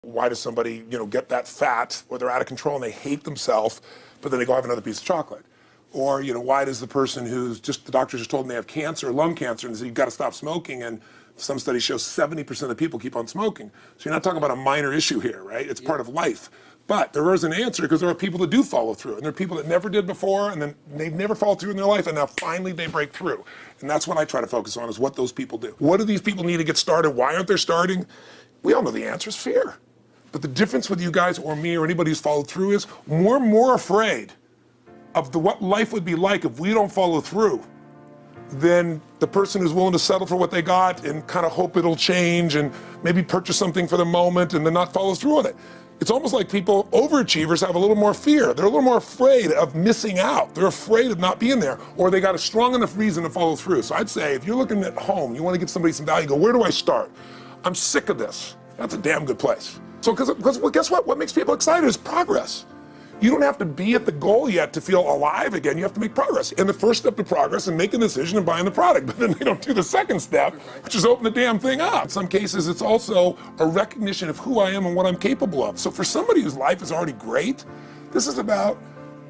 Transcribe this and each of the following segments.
Why does somebody, get that fat, or they're out of control and they hate themselves, but then they go have another piece of chocolate? Or, why does the person who's the doctor just told them they have cancer, lung cancer, and said, you've got to stop smoking, and some studies show 70% of the people keep on smoking. So you're not talking about a minor issue here, right? It's part of life. But there is an answer, because there are people that do follow through, and there are people that never did before, and then they've never followed through in their life, and now finally they break through. And that's what I try to focus on, is what those people do. What do these people need to get started? Why aren't they starting? We all know the answer is fear. But the difference with you guys or me or anybody who's followed through is we're more afraid of what life would be like if we don't follow through than the person who's willing to settle for what they got and kind of hope it'll change and maybe purchase something for the moment and then not follow through on it. It's almost like overachievers have a little more fear. They're a little more afraid of missing out. They're afraid of not being there, or they got a strong enough reason to follow through. So I'd say, if you're looking at home, you want to give somebody some value, go, where do I start? I'm sick of this. That's a damn good place. So, because guess what? What makes people excited is progress. You don't have to be at the goal yet to feel alive again. You have to make progress. And the first step to progress is making a decision and buying the product. But then they don't do the second step, which is open the damn thing up. In some cases, it's also a recognition of who I am and what I'm capable of. So for somebody whose life is already great, this is about,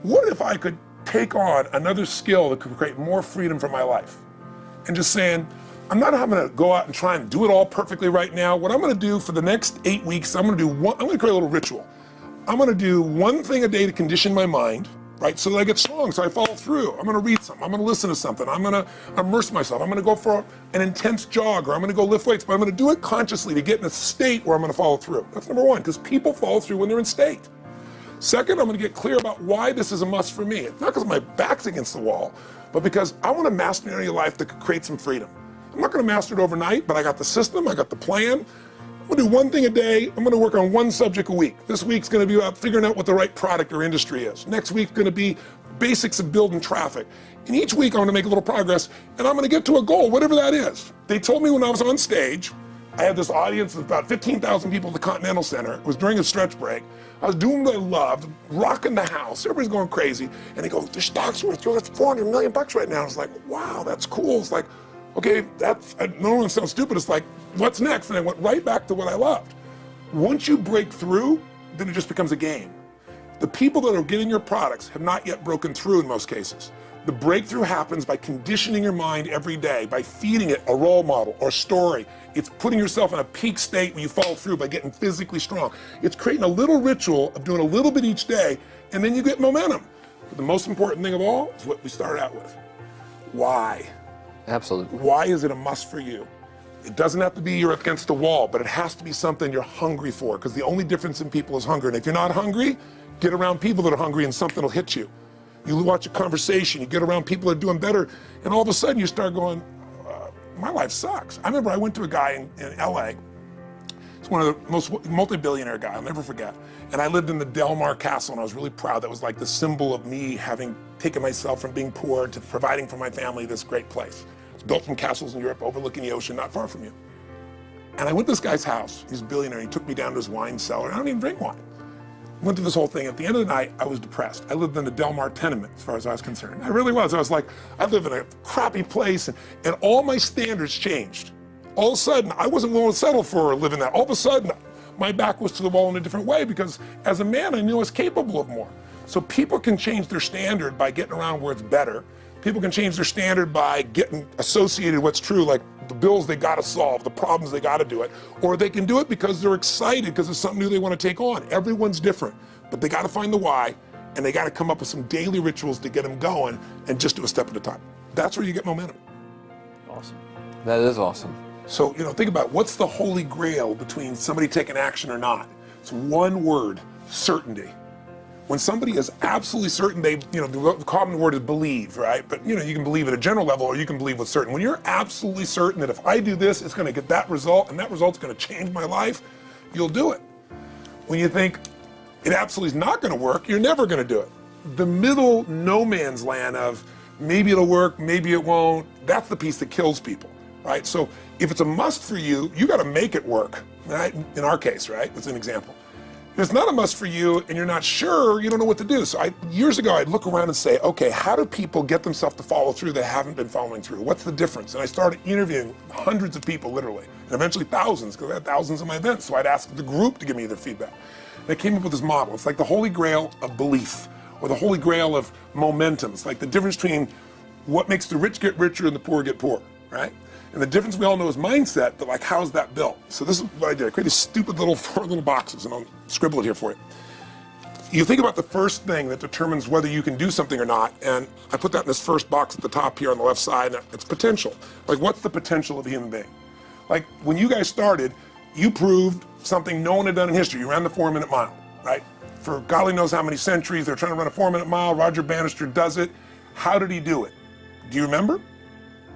what if I could take on another skill that could create more freedom for my life? And just saying, I'm not having to go out and try and do it all perfectly right now. What I'm going to do for the next 8 weeks, I'm going to create a little ritual. I'm going to do one thing a day to condition my mind, right, so that I get strong, so I follow through. I'm going to read something. I'm going to listen to something. I'm going to immerse myself. I'm going to go for an intense jog, or I'm going to go lift weights, but I'm going to do it consciously to get in a state where I'm going to follow through. That's number one, because people follow through when they're in state. Second, I'm going to get clear about why this is a must for me. It's not because my back's against the wall, but because I want to master an area of life that could create some freedom. I'm not going to master it overnight, but I got the system, I got the plan. I'm going to do one thing a day. I'm going to work on one subject a week. This week's going to be about figuring out what the right product or industry is. Next week's going to be basics of building traffic. And each week I'm going to make a little progress, and I'm going to get to a goal, whatever that is. They told me when I was on stage, I had this audience of about 15,000 people at the Continental Center. It was during a stretch break. I was doing what I loved, rocking the house. Everybody's going crazy. And they go, the stock's worth $400 million right now. I was like, wow, that's cool. It's like, okay, no one sounds stupid. It's like, what's next? And I went right back to what I loved. Once you break through, then it just becomes a game. The people that are getting your products have not yet broken through in most cases. The breakthrough happens by conditioning your mind every day, by feeding it a role model or story. It's putting yourself in a peak state where you follow through by getting physically strong. It's creating a little ritual of doing a little bit each day, and then you get momentum. But the most important thing of all is what we started out with. Why? Absolutely. Why is it a must for you? It doesn't have to be you're against the wall, but it has to be something you're hungry for, because the only difference in people is hunger. And if you're not hungry, get around people that are hungry and something will hit you. You watch a conversation, you get around people that are doing better, and all of a sudden you start going, my life sucks. I remember I went to a guy in LA. He's one of the most multi-billionaire guys, I'll never forget. And I lived in the Del Mar Castle, and I was really proud. That was like the symbol of me having taken myself from being poor to providing for my family this great place. It's built from castles in Europe overlooking the ocean, not far from you. And I went to this guy's house. He's a billionaire. He took me down to his wine cellar. I don't even drink wine. Went through this whole thing. At the end of the night, I was depressed. I lived in the Del Mar tenement, as far as I was concerned. I really was. I was like, I live in a crappy place, and all my standards changed. All of a sudden, I wasn't willing to settle for living that. All of a sudden, my back was to the wall in a different way, because as a man, I knew I was capable of more. So people can change their standard by getting around where it's better. People can change their standard by getting associated with what's true, like the bills they gotta solve, the problems they gotta do it. Or they can do it because they're excited, because it's something new they wanna take on. Everyone's different, but they gotta find the why, and they gotta come up with some daily rituals to get them going, and just do a step at a time. That's where you get momentum. Awesome. That is awesome. So, think about what's the holy grail between somebody taking action or not. It's one word: certainty. When somebody is absolutely certain, the common word is believe, right? But you can believe at a general level, or you can believe with certain. When you're absolutely certain that if I do this, it's going to get that result, and that result's going to change my life, you'll do it. When you think it absolutely is not going to work, you're never going to do it. The middle no man's land of maybe it'll work, maybe it won't, that's the piece that kills people, right? So if it's a must for you, you got to make it work, right? In our case, right? That's an example. If it's not a must for you and you're not sure, you don't know what to do. So years ago, I'd look around and say, okay, how do people get themselves to follow through that haven't been following through? What's the difference? And I started interviewing hundreds of people, literally, and eventually thousands, because I had thousands of my events. So I'd ask the group to give me their feedback. And I came up with this model. It's like the holy grail of belief, or the holy grail of momentum. It's like the difference between what makes the rich get richer and the poor get poorer, right? And the difference we all know is mindset, but like, how's that built? So this is what I did. I created these stupid little 4 little boxes, and I'll scribble it here for you. You think about the first thing that determines whether you can do something or not, and I put that in this first box at the top here on the left side, and it's potential. Like, what's the potential of a human being? Like, when you guys started, you proved something no one had done in history. You ran the 4-minute mile, right? For golly knows how many centuries, they're trying to run a 4-minute mile. Roger Bannister does it. How did he do it? Do you remember?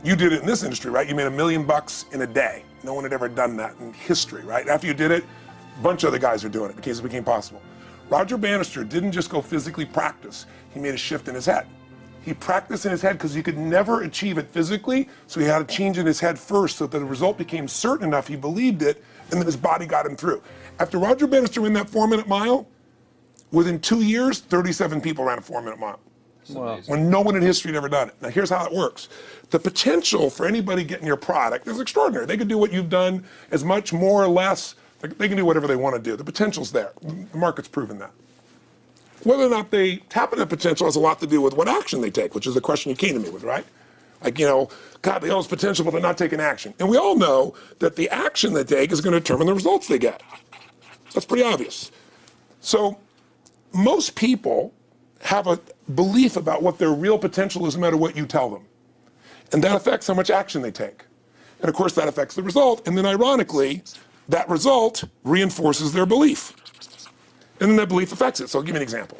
You did it in this industry, right? You made $1 million in a day. No one had ever done that in history, right? After you did it, a bunch of other guys are doing it because it became possible. Roger Bannister didn't just go physically practice. He made a shift in his head. He practiced in his head because he could never achieve it physically, so he had to change in his head first so that the result became certain enough he believed it, and then his body got him through. After Roger Bannister ran that 4-minute mile, within 2 years, 37 people ran a 4-minute mile. Wow. When no one in history had ever done it. Now here's how it works. The potential for anybody getting your product is extraordinary. They could do what you've done as much, more or less. They can do whatever they want to do. The potential's there. The market's proven that. Whether or not they tap into potential has a lot to do with what action they take, which is the question you came to me with, right? Like, you know, God, they all have potential, but they're not taking action. And we all know that the action they take is going to determine the results they get. That's pretty obvious. So most people have a belief about what their real potential is no matter what you tell them. And that affects how much action they take. And of course that affects the result. And then ironically, that result reinforces their belief. And then that belief affects it. So I'll give you an example.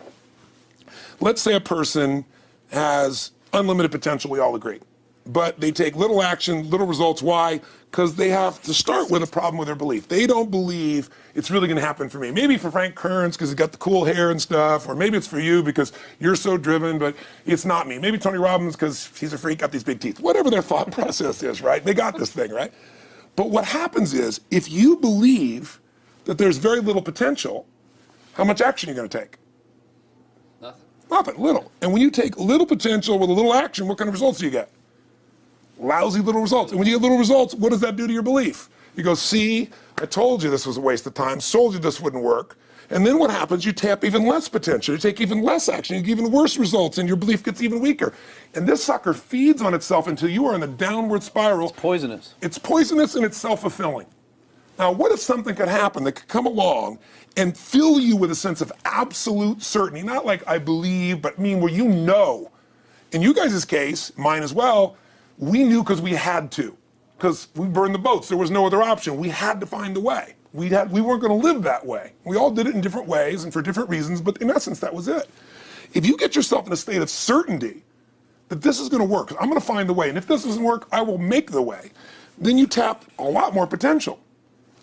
Let's say a person has unlimited potential, we all agree. But they take little action, little results. Why? Because they have to start with a problem with their belief. They don't believe it's really going to happen for me. Maybe for Frank Kearns because he's got the cool hair and stuff, or maybe it's for you because you're so driven, but it's not me. Maybe Tony Robbins because he's a freak, got these big teeth. Whatever their thought process is, right? They got this thing, right? But what happens is, if you believe that there's very little potential, how much action are you going to take? Nothing. Nothing, little. And when you take little potential with a little action, what kind of results do you get? Lousy little results. And when you get little results, what does that do to your belief? You go, see, I told you this was a waste of time, told you this wouldn't work. And then what happens? You tap even less potential, you take even less action, you get even worse results, and your belief gets even weaker. And this sucker feeds on itself until you are in the downward spiral. It's poisonous. It's poisonous and it's self-fulfilling. Now, what if something could happen that could come along and fill you with a sense of absolute certainty? Not like I believe, but mean where you know. In you guys' case, mine as well, we knew because we had to. Because we burned the boats. There was no other option. We had to find a way. We weren't going to live that way. We all did it in different ways and for different reasons, but in essence, that was it. If you get yourself in a state of certainty that this is going to work, I'm going to find the way, and if this doesn't work, I will make the way, then you tap a lot more potential.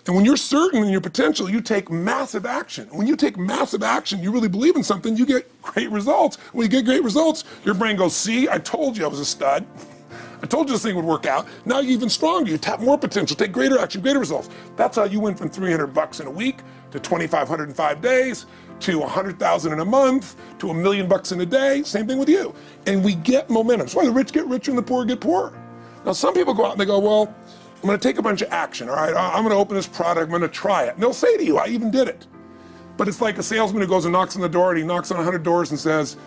And when you're certain in your potential, you take massive action. When you take massive action, you really believe in something, you get great results. When you get great results, your brain goes, see, I told you I was a stud. I told you this thing would work out. Now you're even stronger. You tap more potential, take greater action, greater results. That's how you went from $300 in a week to $2,500 in 5 days to $100,000 in a month to $1 million in a day. Same thing with you. And we get momentum. That's why the rich get richer and the poor get poorer. Now some people go out and they go, well, I'm going to take a bunch of action. All right, I'm going to open this product. I'm going to try it. And they'll say to you, I even did it. But it's like a salesman who goes and knocks on the door, and he knocks on 100 doors and says,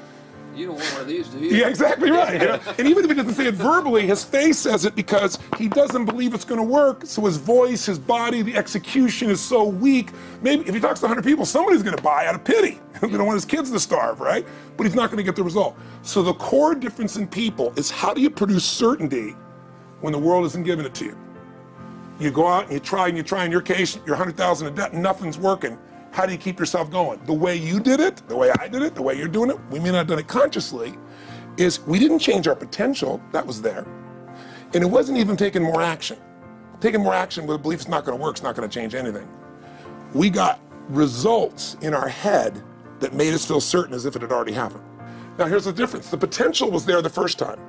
you don't want one of these, do you? yeah, exactly right. You know? And even if he doesn't say it verbally, his face says it because he doesn't believe it's going to work. So his voice, his body, the execution is so weak. Maybe if he talks to 100 people, somebody's going to buy out of pity. They don't want his kids to starve, right? But he's not going to get the result. So the core difference in people is how do you produce certainty when the world isn't giving it to you? You go out and you try. In your case, you're 100,000 in debt, nothing's working. How do you keep yourself going? The way you did it, the way I did it, the way you're doing it, we may not have done it consciously, is we didn't change our potential, that was there. And it wasn't even taking more action. Taking more action with a belief it's not going to work, it's not going to change anything. We got results in our head that made us feel certain as if it had already happened. Now here's the difference. The potential was there the first time,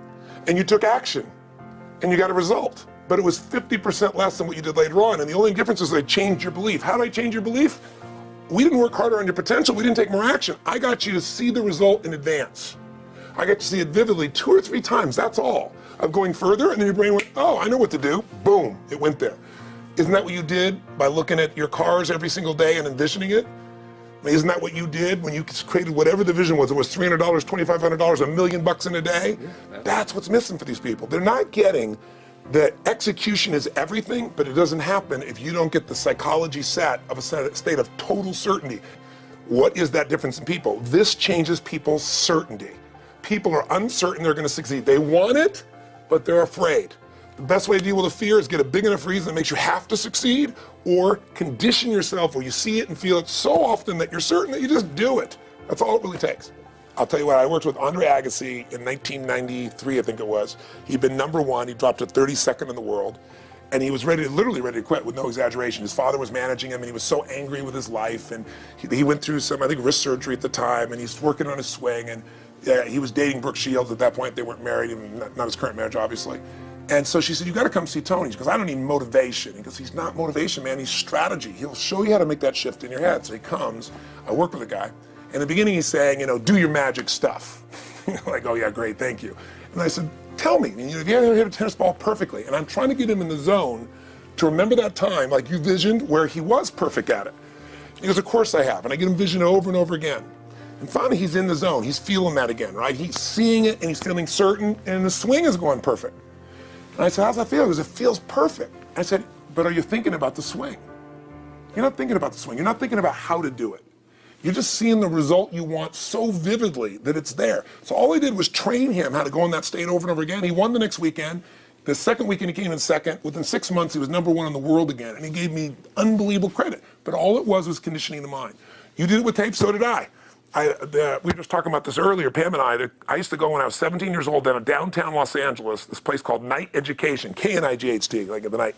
and you took action, and you got a result. But it was 50% less than what you did later on, and the only difference is they changed your belief. How did I change your belief? we didn't work harder on your potential, we didn't take more action. I got you to see the result in advance. I got to see it vividly 2 or 3 times, that's all. Of going further, and then your brain went, oh, I know what to do. Boom, it went there. Isn't that what you did by looking at your cars every single day and envisioning it? I mean, isn't that what you did when you created whatever the vision was? It was $300, $2,500, $1 million in a day? Yeah, That's what's missing for these people. They're not getting that execution is everything, but it doesn't happen if you don't get the psychology set of a state of total certainty. What is that difference in people? This changes people's certainty. People are uncertain they're going to succeed. They want it, but they're afraid. The best way to deal with a fear is get a big enough reason that makes you have to succeed, or condition yourself where you see it and feel it so often that you're certain that you just do it. That's all it really takes. I'll tell you what, I worked with Andre Agassi in 1993, I think it was. He'd been #1, he dropped to 32nd in the world, and he was literally ready to quit with no exaggeration. His father was managing him, and he was so angry with his life, and he went through some, I think, wrist surgery at the time, and he's working on his swing, and he was dating Brooke Shields at that point. They weren't married, not his current marriage, obviously. And so she said, you gotta come see Tony. She goes, I don't need motivation. He goes, he's not motivation, man, he's strategy. He'll show you how to make that shift in your head. So he comes, I work with a guy. In the beginning he's saying, do your magic stuff. Like, oh yeah, great, thank you. And I said, tell me, if you ever hit a tennis ball perfectly, and I'm trying to get him in the zone to remember that time, like you visioned, where he was perfect at it. He goes, of course I have. And I get him vision over and over again. And finally he's in the zone, he's feeling that again, right? He's seeing it and he's feeling certain, and the swing is going perfect. And I said, how's that feel? He goes, it feels perfect. I said, but are you thinking about the swing? You're not thinking about the swing. You're not thinking about how to do it. You're just seeing the result you want so vividly that it's there. So all I did was train him how to go in that state over and over again. He won the next weekend. The second weekend he came in second. Within 6 months, he was #1 in the world again. And he gave me unbelievable credit. But all it was conditioning the mind. You did it with tape, so did I. We were just talking about this earlier, Pam and I used to go when I was 17 years old down to downtown Los Angeles, this place called Night Education, K-N-I-G-H-T, like at the night.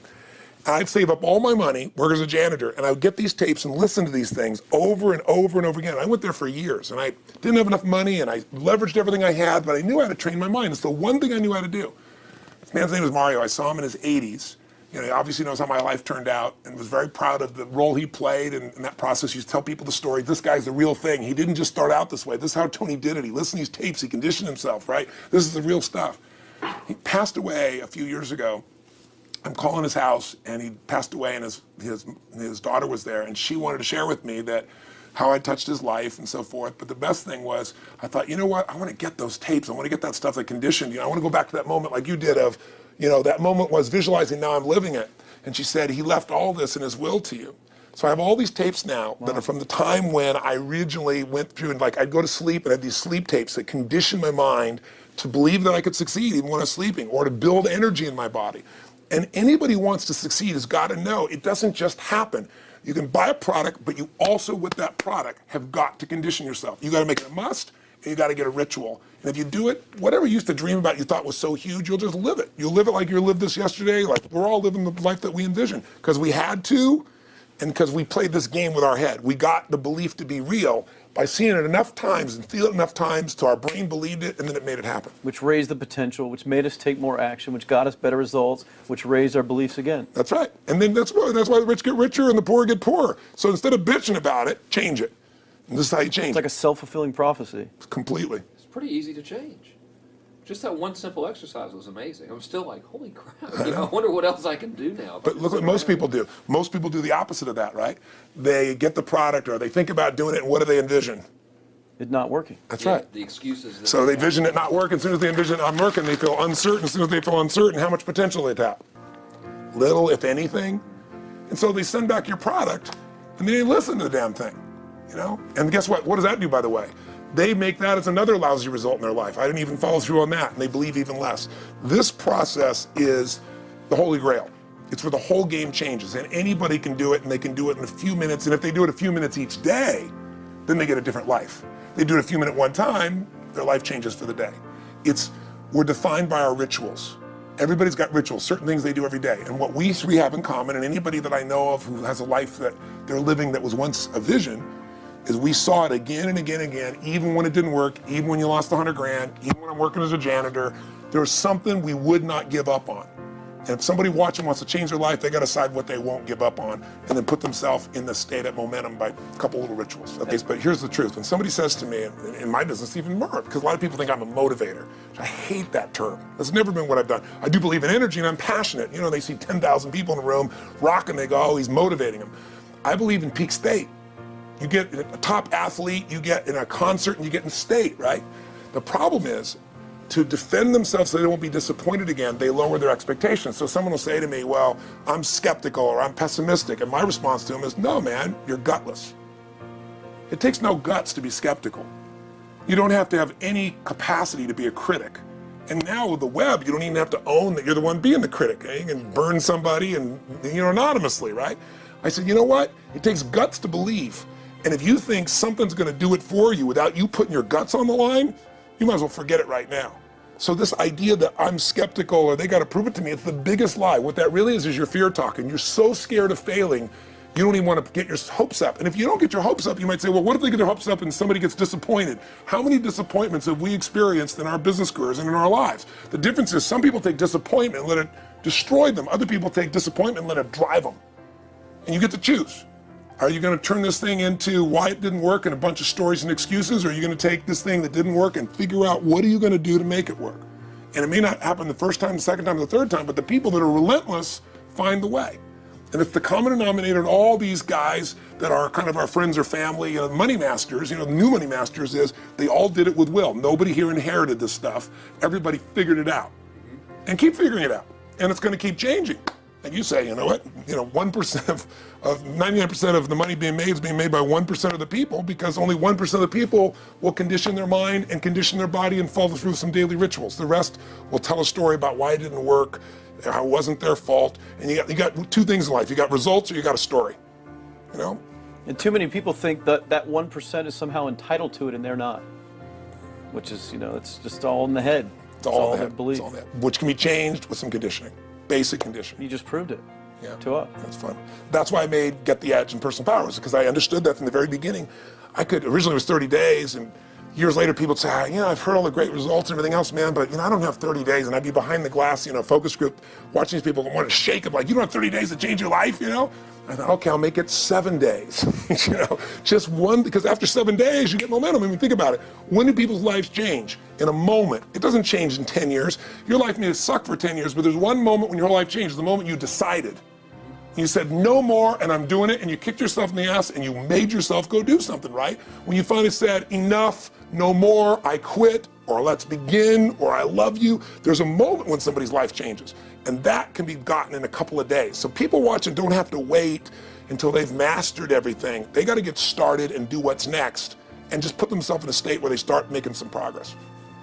And I'd save up all my money, work as a janitor, and I would get these tapes and listen to these things over and over and over again. I went there for years, and I didn't have enough money, and I leveraged everything I had, but I knew how to train my mind. It's the one thing I knew how to do. This man's name is Mario. I saw him in his 80s. He obviously knows how my life turned out and was very proud of the role he played in that process. He used to tell people the story. This guy's the real thing. He didn't just start out this way. This is how Tony did it. He listened to these tapes. He conditioned himself, right? This is the real stuff. He passed away a few years ago. I'm calling his house, and he passed away, and his daughter was there, and she wanted to share with me that how I touched his life and so forth. But the best thing was, I thought, you know what? I want to get those tapes. I want to get that stuff that conditioned. I want to go back to that moment like you did of, that moment was visualizing, now I'm living it. And she said, he left all this in his will to you. So I have all these tapes now that are from the time when I originally went through, and like I'd go to sleep and I had these sleep tapes that conditioned my mind to believe that I could succeed even when I was sleeping, or to build energy in my body. And anybody who wants to succeed has got to know it doesn't just happen. You can buy a product, but you also, with that product, have got to condition yourself. You got to make it a must, and you got to get a ritual. And if you do it, whatever you used to dream about you thought was so huge, you'll just live it. You'll live it like you lived this yesterday, like we're all living the life that we envision. Because we had to, and because we played this game with our head. We got the belief to be real by seeing it enough times and feel it enough times till our brain believed it, and then it made it happen. Which raised the potential, which made us take more action, which got us better results, which raised our beliefs again. That's right. And then that's why the rich get richer and the poor get poorer. So instead of bitching about it, change it. And this is how you change it. It's like a self-fulfilling prophecy. Completely. It's pretty easy to change. Just that one simple exercise was amazing. I'm still like, holy crap, I wonder what else I can do now. But look what most people do. Most people do the opposite of that, right? They get the product, or they think about doing it, and what do they envision? It not working. That's right. The excuses. So they vision it not working. As soon as they envision it not working, they feel uncertain. As soon as they feel uncertain, how much potential they tap? Little, if anything. And so they send back your product, and they listen to the damn thing, And guess what? What does that do, by the way? They make that as another lousy result in their life. I didn't even follow through on that, and they believe even less. This process is the holy grail. It's where the whole game changes, and anybody can do it, and they can do it in a few minutes, and if they do it a few minutes each day, then they get a different life. They do it a few minutes one time, their life changes for the day. We're defined by our rituals. Everybody's got rituals, certain things they do every day. And what we three have in common, and anybody that I know of who has a life that they're living that was once a vision, is we saw it again and again and again, even when it didn't work, even when you lost 100 grand, even when I'm working as a janitor, there was something we would not give up on. And if somebody watching wants to change their life, they got to decide what they won't give up on and then put themselves in the state of momentum by a couple little rituals. Okay, but here's the truth. When somebody says to me, in my business, even more, because a lot of people think I'm a motivator. I hate that term. That's never been what I've done. I do believe in energy and I'm passionate. You know, they see 10,000 people in a room rocking, they go, oh, he's motivating them. I believe in peak state. You get a top athlete, you get in a concert, and you get in state, right? The problem is, to defend themselves so they won't be disappointed again, they lower their expectations. So someone will say to me, well, I'm skeptical or I'm pessimistic. And my response to them is, no, man, you're gutless. It takes no guts to be skeptical. You don't have to have any capacity to be a critic. And now with the web, you don't even have to own that you're the one being the critic. You can burn somebody and, anonymously, right? I said, you know what? It takes guts to believe. And if you think something's gonna do it for you without you putting your guts on the line, you might as well forget it right now. So this idea that I'm skeptical or they got to prove it to me, it's the biggest lie. What that really is your fear talking. You're so scared of failing, you don't even want to get your hopes up. And if you don't get your hopes up, you might say, well, what if they get their hopes up and somebody gets disappointed? How many disappointments have we experienced in our business careers and in our lives? The difference is some people take disappointment and let it destroy them. Other people take disappointment and let it drive them. And you get to choose. Are you going to turn this thing into why it didn't work and a bunch of stories and excuses, or are you going to take this thing that didn't work and figure out what are you going to do to make it work? And it may not happen the first time, the second time, the third time, but the people that are relentless find the way. And it's the common denominator in all these guys that are kind of our friends or family, money masters, the new money masters is they all did it with will. Nobody here inherited this stuff. Everybody figured it out. And keep figuring it out. And it's going to keep changing. And you say, you know what, 1% of 99% of the money being made is being made by 1% of the people, because only 1% of the people will condition their mind and condition their body and follow through some daily rituals. The rest will tell a story about why it didn't work, how it wasn't their fault. And you got two things in life. You got results or you got a story, And too many people think that that 1% is somehow entitled to it and they're not. Which is, it's just all in the head. It's all in the their head. belief. It's all in the head. Which can be changed with some conditioning. Basic conditioning. You just proved it. Yeah, to us. That's fun. That's why I made Get the Edge and Personal Power, because I understood that from the very beginning. Originally it was 30 days, and years later people would say, I've heard all the great results and everything else, man, but I don't have 30 days, and I'd be behind the glass, focus group, watching these people want to shake them, like, you don't have 30 days to change your life, I thought, okay, I'll make it 7 days, just one, because after 7 days you get momentum. I mean, think about it. When do people's lives change? In a moment. It doesn't change in 10 years. Your life may have sucked for 10 years, but there's one moment when your whole life changed, the moment you decided. You said, no more, and I'm doing it, and you kicked yourself in the ass, and you made yourself go do something, right? When you finally said, enough, no more, I quit, or let's begin, or I love you, there's a moment when somebody's life changes. And that can be gotten in a couple of days. So people watching don't have to wait until they've mastered everything. They got to get started and do what's next, and just put themselves in a state where they start making some progress.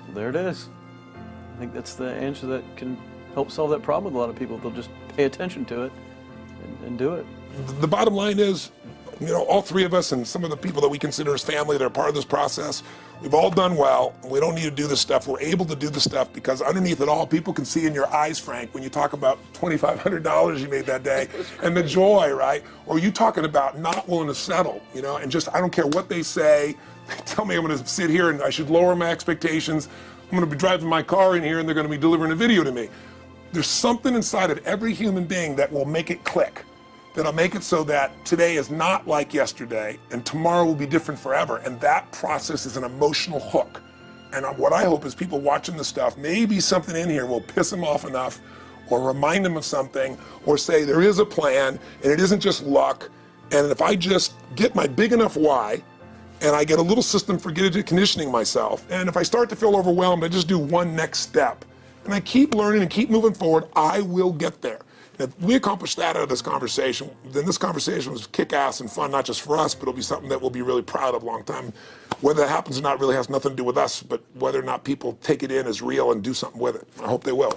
Well, there it is. I think that's the answer that can help solve that problem with a lot of people. They'll just pay attention to it and do it. The bottom line is, all three of us and some of the people that we consider as family that are part of this process, we've all done well. We don't need to do this stuff. We're able to do this stuff because underneath it all, people can see in your eyes, Frank, when you talk about $2,500 you made that day and the joy, right? Or you talking about not willing to settle, and just, I don't care what they say. They tell me I'm going to sit here and I should lower my expectations. I'm going to be driving my car in here and they're going to be delivering a video to me. There's something inside of every human being that will make it click. That'll make it so that today is not like yesterday and tomorrow will be different forever. And that process is an emotional hook. And what I hope is people watching this stuff, maybe something in here will piss them off enough or remind them of something or say there is a plan and it isn't just luck. And if I just get my big enough why and I get a little system for conditioning myself, and if I start to feel overwhelmed, I just do one next step. And I keep learning and keep moving forward, I will get there. If we accomplish that out of this conversation, then this conversation was kick-ass and fun, not just for us, but it'll be something that we'll be really proud of a long time. Whether that happens or not really has nothing to do with us, but whether or not people take it in as real and do something with it. I hope they will.